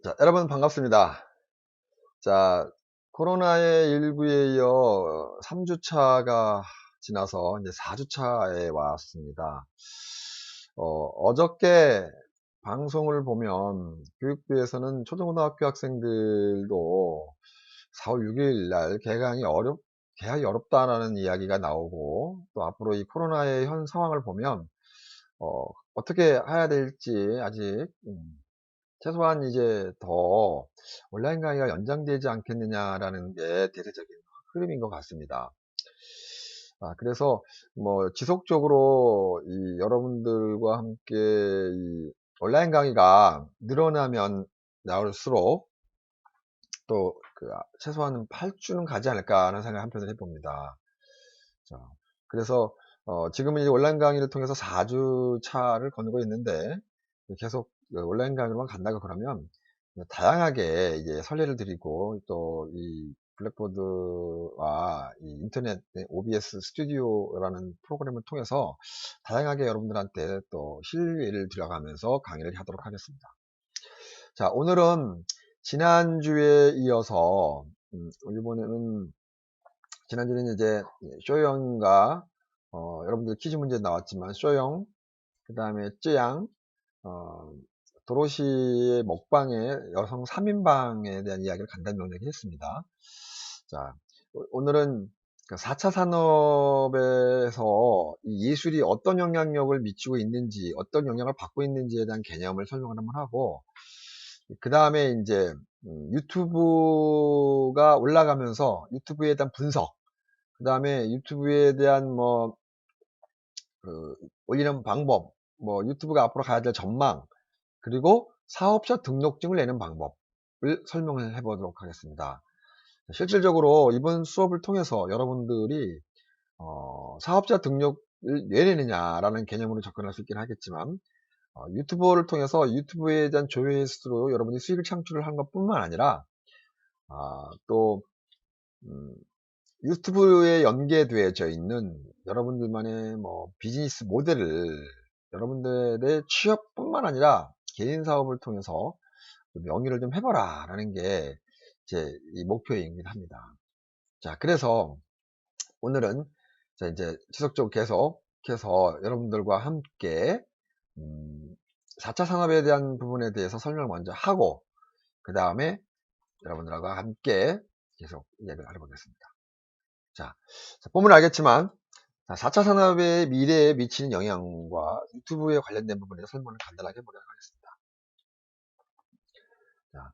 자, 여러분 반갑습니다. 자, 코로나19에 이어 3주차가 지나서 이제 4주차에 왔습니다. 어저께 방송을 보면 교육부에서는 초중고등학교 학생들도 4월 6일 날 개학이 어렵다라는 이야기가 나오고, 또 앞으로 이 코로나의 현 상황을 보면 어, 어떻게 해야 될지 아직 최소한 이제 더 온라인 강의가 연장되지 않겠느냐라는 게 대세적인 흐름인 것 같습니다. 그래서 뭐 지속적으로 이 여러분들과 함께 이 온라인 강의가 늘어나면 나올수록 또 최소한 8주는 가지 않을까 하는 생각을 한편으로 해봅니다. 자, 그래서 지금은 이제 온라인 강의를 통해서 4주 차를 거두고 있는데, 계속 온라인 강의로만 간다고 그러면 다양하게 이제 선례를 드리고, 또 이 블랙보드와 이 인터넷 OBS 스튜디오라는 프로그램을 통해서 다양하게 여러분들한테 또 실기를 들어가면서 강의를 하도록 하겠습니다. 자, 오늘은 지난주에 이어서 이번에는 지난주에는 이제 쇼영과 여러분들 퀴즈 문제 나왔지만 쇼영, 그 다음에 쯔양, 어, 도로시의 먹방의 여성 3인방에 대한 이야기를 간단히 논의했습니다. 자, 오늘은 4차 산업에서 이 예술이 어떤 영향력을 미치고 있는지, 어떤 영향을 받고 있는지에 대한 개념을 설명을 한번 하고, 그 다음에 이제 유튜브가 올라가면서 유튜브에 대한 분석, 그 다음에 유튜브에 대한 그 올리는 방법, 유튜브가 앞으로 가야 될 전망, 그리고 사업자 등록증을 내는 방법을 설명을 해보도록 하겠습니다. 실질적으로 이번 수업을 통해서 여러분들이 사업자 등록을 왜 내느냐라는 개념으로 접근할 수 있긴 하겠지만, 유튜브를 통해서 유튜브에 대한 조회수로 여러분이 수익을 창출을 한 것뿐만 아니라, 또 유튜브에 연계되어져 있는 여러분들만의 비즈니스 모델을 여러분들의 취업뿐만 아니라 개인 사업을 통해서 좀 영위를 좀 해봐라 라는 게 제 이 목표이긴 합니다. 자, 그래서 오늘은 이제 지속적으로 계속해서 여러분들과 함께 4차 산업에 대한 부분에 대해서 설명을 먼저 하고, 그 다음에 여러분들과 함께 계속 이야기를 해보겠습니다. 자, 보면 알겠지만 4차 산업의 미래에 미치는 영향과 유튜브에 관련된 부분에 설명을 간단하게 해보도록 하겠습니다. 자,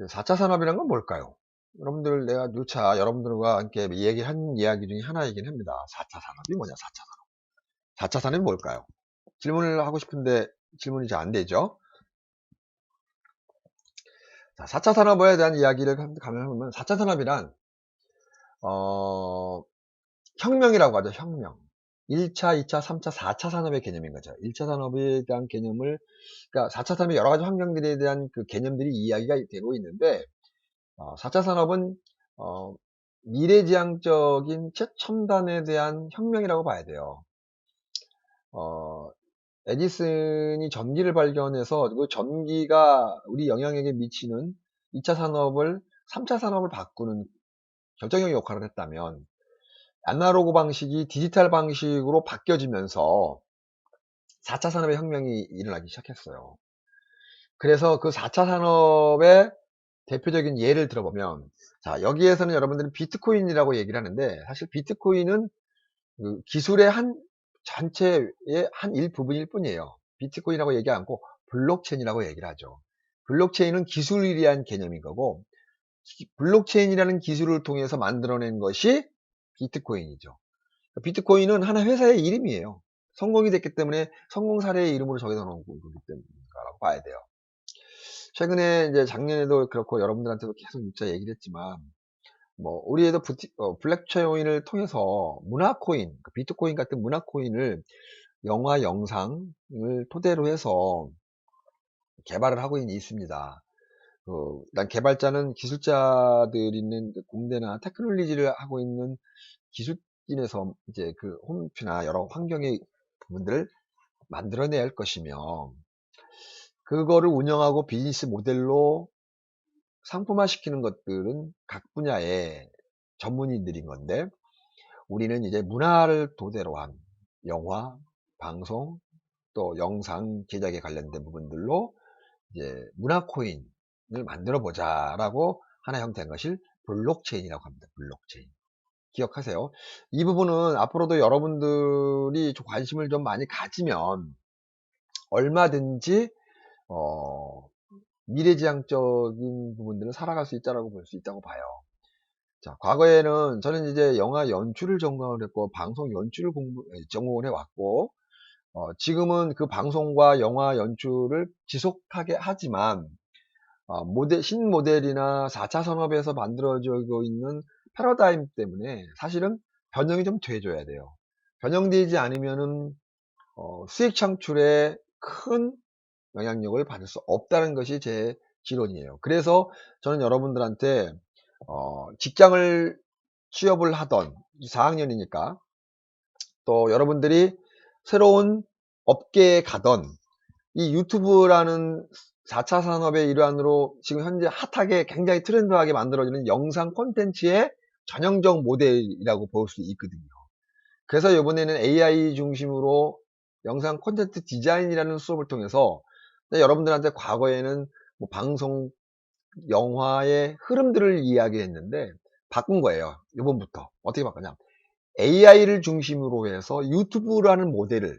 4차 산업이란 건 뭘까요? 여러분들, 내가 누차 여러분들과 함께 얘기한 이야기 중에 하나이긴 합니다. 4차 산업이 뭐냐, 4차 산업. 4차 산업이 뭘까요? 질문을 하고 싶은데 질문이 잘 안 되죠? 자, 4차 산업에 대한 이야기를 가면 4차 산업이란, 어, 혁명이라고 하죠, 혁명. 1차, 2차, 3차, 4차 산업의 개념인 거죠. 1차 산업에 대한 개념을, 그러니까 4차 산업의 여러 가지 환경들에 대한 그 개념들이 이야기가 되고 있는데, 4차 산업은, 미래지향적인 최첨단에 대한 혁명이라고 봐야 돼요. 어, 에디슨이 전기를 발견해서 그 전기가 우리 영향력에 미치는 2차 산업을 3차 산업을 바꾸는 결정적 역할을 했다면, 아날로그 방식이 디지털 방식으로 바뀌어지면서 4차 산업의 혁명이 일어나기 시작했어요. 그래서 그 4차 산업의 대표적인 예를 들어보면, 자, 여기에서는 여러분들은 비트코인이라고 얘기를 하는데, 사실 비트코인은 그 기술의 전체의 한 일부분일 뿐이에요. 비트코인이라고 얘기 않고 블록체인이라고 얘기를 하죠. 블록체인은 기술에 대한 개념인 거고, 블록체인이라는 기술을 통해서 만들어낸 것이 비트코인이죠. 비트코인은 하나 회사의 이름이에요. 성공이 됐기 때문에 성공 사례의 이름으로 정해져 놓은 거기 때문이라고 봐야 돼요. 최근에 이제 작년에도 그렇고 여러분들한테도 계속 문자 얘기를 했지만, 우리에도 블랙체인을 통해서 문화코인, 비트코인 같은 문화코인을 영화, 영상을 토대로 해서 개발을 하고 있습니다. 일단 개발자는 기술자들이 있는 공대나 테크놀로지를 하고 있는 기술진에서 이제 그 홈피나 여러 환경의 부분들을 만들어내야 할 것이며, 그거를 운영하고 비즈니스 모델로 상품화시키는 것들은 각 분야의 전문인들인 건데, 우리는 이제 문화를 토대로 한 영화, 방송, 또 영상 제작에 관련된 부분들로 이제 문화 코인을 만들어 보자라고 하나 형태인 것이 블록체인이라고 합니다. 블록체인. 기억하세요. 이 부분은 앞으로도 여러분들이 좀 관심을 좀 많이 가지면 얼마든지 어, 미래지향적인 부분들은 살아갈 수 있다라고 볼 수 있다고 봐요. 자, 과거에는 저는 이제 영화 연출을 전공을 했고 방송 연출을 전공을 해왔고, 지금은 그 방송과 영화 연출을 지속하게 하지만 신모델이나 4차 산업에서 만들어지고 있는 패러다임 때문에 사실은 변형이 좀 돼줘야 돼요. 변형되지 않으면은 수익 창출에 큰 영향력을 받을 수 없다는 것이 제 지론이에요. 그래서 저는 여러분들한테 직장을 취업을 하던 4학년이니까, 또 여러분들이 새로운 업계에 가던 이 유튜브라는 4차 산업의 일환으로 지금 현재 핫하게 굉장히 트렌드하게 만들어지는 영상 콘텐츠의 전형적 모델이라고 볼 수 있거든요. 그래서 이번에는 AI 중심으로 영상 콘텐츠 디자인이라는 수업을 통해서 여러분들한테 과거에는 뭐 방송, 영화의 흐름들을 이야기했는데 바꾼 거예요. 이번부터. 어떻게 바꾸냐. AI를 중심으로 해서 유튜브라는 모델을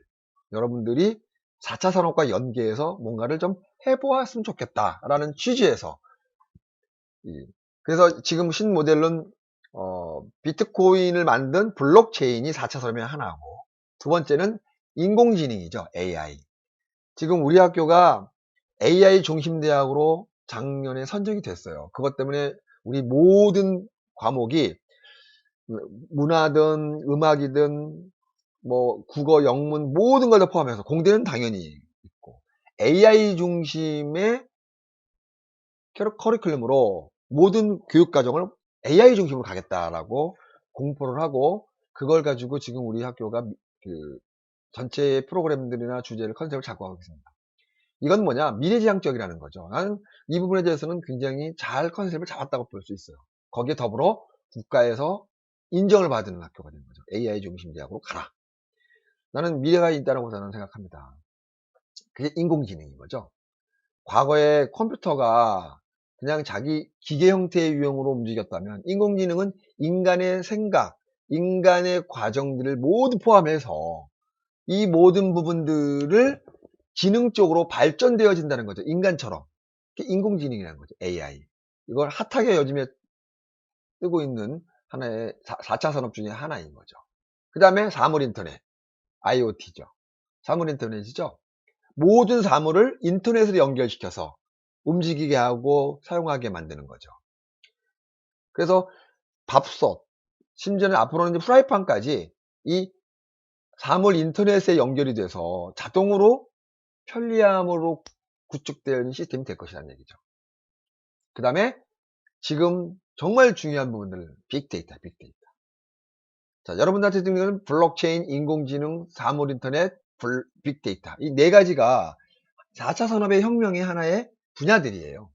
여러분들이 4차 산업과 연계해서 뭔가를 좀 해보았으면 좋겠다라는 취지에서, 그래서 지금 신모델은 비트코인을 만든 블록체인이 4차 산업의 하나고, 두 번째는 인공지능이죠. AI. 지금 우리 학교가 AI 중심 대학으로 작년에 선정이 됐어요. 그것 때문에 우리 모든 과목이 문화든 음악이든 뭐 국어, 영문 모든 걸 다 포함해서, 공대는 당연히 있고 AI 중심의 커리큘럼으로 모든 교육 과정을 AI 중심으로 가겠다라고 공포를 하고, 그걸 가지고 지금 우리 학교가 그 전체 프로그램들이나 주제를 컨셉을 잡고 가고 있습니다. 이건 뭐냐? 미래지향적이라는 거죠. 나는 이 부분에 대해서는 굉장히 잘 컨셉을 잡았다고 볼 수 있어요. 거기에 더불어 국가에서 인정을 받는 학교가 되는 거죠. AI 중심 대학으로 가라. 나는 미래가 있다고 저는 생각합니다. 그게 인공지능인 거죠. 과거에 컴퓨터가 그냥 자기 기계 형태의 유형으로 움직였다면, 인공지능은 인간의 생각, 인간의 과정들을 모두 포함해서 이 모든 부분들을 지능적으로 발전되어진다는 거죠. 인간처럼. 그게 인공지능이라는 거죠. AI. 이걸 핫하게 요즘에 뜨고 있는 하나의 4차 산업 중에 하나인 거죠. 그 다음에 사물인터넷, IoT죠. 사물인터넷이죠. 모든 사물을 인터넷으로 연결시켜서 움직이게 하고 사용하게 만드는 거죠. 그래서 밥솥, 심지어는 앞으로는 이제 프라이팬까지 이 사물 인터넷에 연결이 돼서 자동으로 편리함으로 구축되는 시스템이 될 것이라는 얘기죠. 그 다음에 지금 정말 중요한 부분들, 빅데이터, 빅데이터. 자, 여러분들한테 드리는 블록체인, 인공지능, 사물인터넷, 빅데이터. 이 네 가지가 4차 산업의 혁명의 하나의 분야들이에요.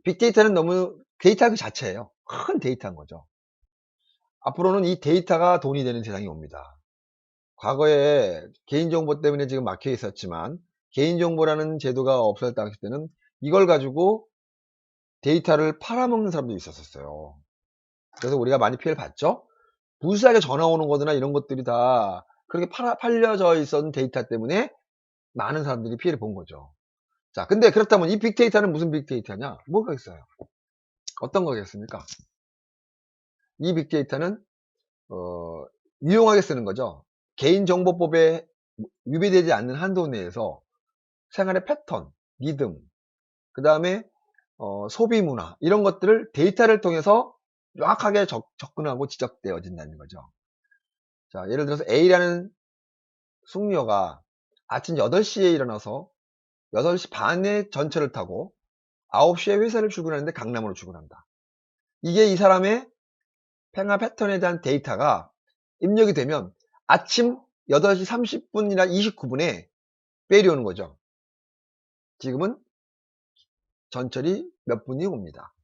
빅데이터는 너무 데이터 그 자체예요. 큰 데이터인 거죠. 앞으로는 이 데이터가 돈이 되는 세상이 옵니다. 과거에 개인정보 때문에 지금 막혀 있었지만, 개인정보라는 제도가 없을 당시 때는 이걸 가지고 데이터를 팔아먹는 사람도 있었어요. 그래서 우리가 많이 피해를 봤죠. 무수하게 전화 오는 거나 이런 것들이 다 그렇게 팔려져 있었던 데이터 때문에 많은 사람들이 피해를 본 거죠. 자, 근데 그렇다면 이 빅데이터는 무슨 빅데이터냐? 뭐가 있어요? 어떤 거겠습니까? 이 빅데이터는 유용하게 쓰는 거죠. 개인정보법에 위배되지 않는 한도 내에서 생활의 패턴, 리듬, 그 다음에 소비 문화, 이런 것들을 데이터를 통해서 명확하게 접근하고 지적되어진다는 거죠. 자, 예를 들어서 A라는 숙녀가 아침 8시에 일어나서 8시 반에 전철을 타고 9시에 회사를 출근하는데 강남으로 출근한다. 이게 이 사람의 생활 패턴에 대한 데이터가 입력이 되면 아침 8시 30분이나 29분에 메일이 오는 거죠. 지금은 전철이 몇 분이 옵니다.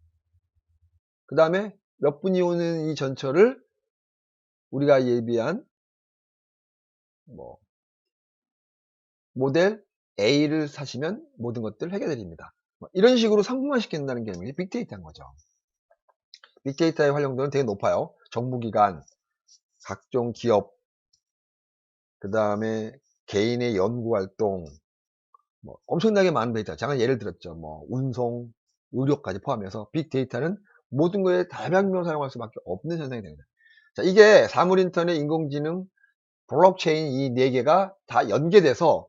그 다음에 몇 분이 오는 이 전철을 우리가 예비한 뭐 모델 A를 사시면 모든 것들 해결됩니다. 이런 식으로 상품화시킨다는 개념이 빅데이터인 거죠. 빅데이터의 활용도는 되게 높아요. 정부기관, 각종 기업, 그 다음에 개인의 연구활동, 엄청나게 많은 데이터. 잠깐 예를 들었죠. 운송, 의료까지 포함해서 빅데이터는 모든 거에 다양한 사용할 수밖에 없는 현상이 됩니다. 자, 이게 사물인터넷, 인공지능, 블록체인 이 4개가 다 연계돼서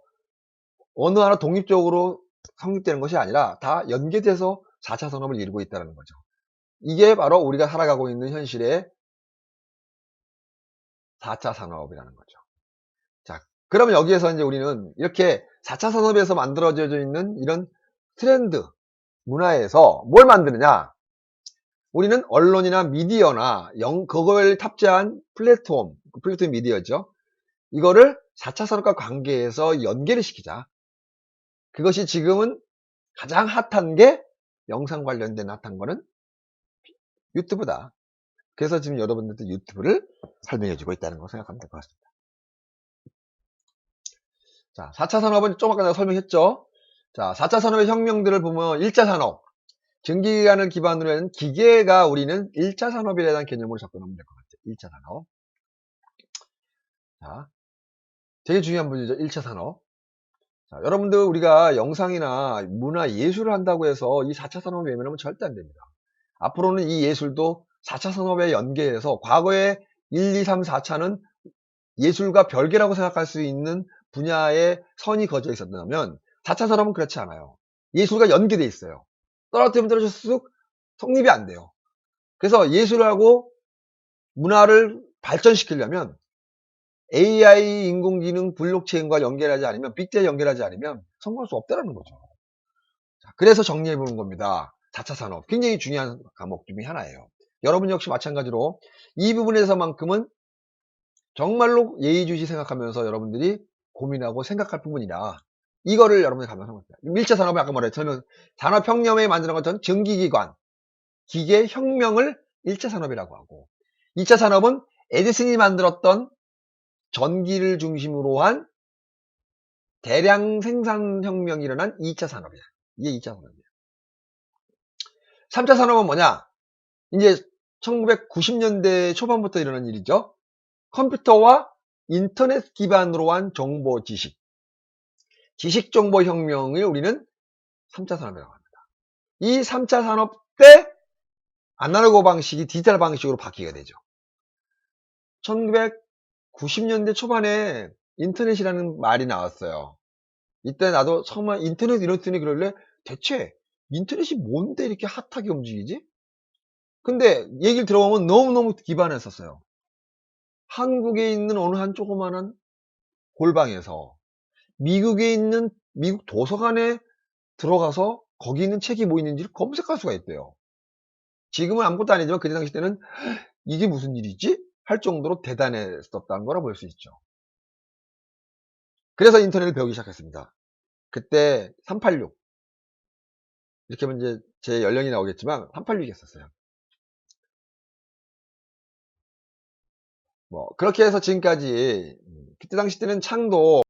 어느 하나 독립적으로 성립되는 것이 아니라 다 연계돼서 4차 산업을 이루고 있다는 거죠. 이게 바로 우리가 살아가고 있는 현실의 4차 산업이라는 거죠. 자, 그러면 여기에서 이제 우리는 이렇게 4차 산업에서 만들어져 있는 이런 트렌드, 문화에서 뭘 만드느냐? 우리는 언론이나 미디어나 그걸 탑재한 플랫폼 미디어죠. 이거를 4차 산업과 관계해서 연계를 시키자. 그것이 지금은 가장 핫한 게 영상 관련된 핫한 거는 유튜브다. 그래서 지금 여러분들도 유튜브를 설명해주고 있다는 거 생각하면 될 것 같습니다. 자, 4차 산업은 좀 아까 내가 설명했죠. 자, 4차 산업의 혁명들을 보면 1차 산업, 전기기관을 기반으로 한 기계가 우리는 1차 산업이라는 개념으로 접근하면 될 것 같아요. 1차 산업. 자, 되게 중요한 분이죠. 1차 산업. 자, 여러분들 우리가 영상이나 문화 예술을 한다고 해서 이 4차 산업을 외면하면 절대 안 됩니다. 앞으로는 이 예술도 4차 산업에 연계해서 과거에 1, 2, 3, 4차는 예술과 별개라고 생각할 수 있는 분야에 선이 거져 있었다면 4차 산업은 그렇지 않아요. 예술과 연계되어 있어요. 떨어뜨리면 떨어질수록 성립이 안 돼요. 그래서 예술하고 문화를 발전시키려면 AI, 인공지능, 블록체인과 연결하지 않으면, 빅데이터 연결하지 않으면 성공할 수 없다는 거죠. 자, 그래서 정리해보는 겁니다. 4차 산업. 굉장히 중요한 과목 중에 하나예요. 여러분 역시 마찬가지로 이 부분에서만큼은 정말로 예의주시 생각하면서 여러분들이 고민하고 생각할 부분이다. 이거를 여러분들이 감안하면 됩니다. 1차 산업은 아까 말했잖아요. 산업혁명에 만드는 것은 전기기관, 기계혁명을 1차 산업이라고 하고 2차 산업은 에디슨이 만들었던 전기를 중심으로 한 대량 생산혁명이 일어난 2차 산업이다. 이게 2차 산업이에요. 3차 산업은 뭐냐? 이제 1990년대 초반부터 일어난 일이죠. 컴퓨터와 인터넷 기반으로 한 정보 지식정보혁명을 우리는 3차 산업이라고 합니다. 이 3차 산업 때 아날로그 방식이 디지털 방식으로 바뀌게 되죠. 1990년대 초반에 인터넷이라는 말이 나왔어요. 이때 나도 처음에 인터넷 이랬더니 그럴래 대체 인터넷이 뭔데 이렇게 핫하게 움직이지? 근데 얘기를 들어보면 너무너무 기반했었어요. 한국에 있는 어느 한 조그마한 골방에서 미국에 있는 미국 도서관에 들어가서 거기 있는 책이 뭐 있는지를 검색할 수가 있대요. 지금은 아무것도 아니지만 그 당시 때는 이게 무슨 일이지? 할 정도로 대단했었다는 거라 볼 수 있죠. 그래서 인터넷을 배우기 시작했습니다. 그때 386 이렇게 하면 이제 제 연령이 나오겠지만 386이었어요. 그렇게 해서 지금까지 그때 당시 때는 창도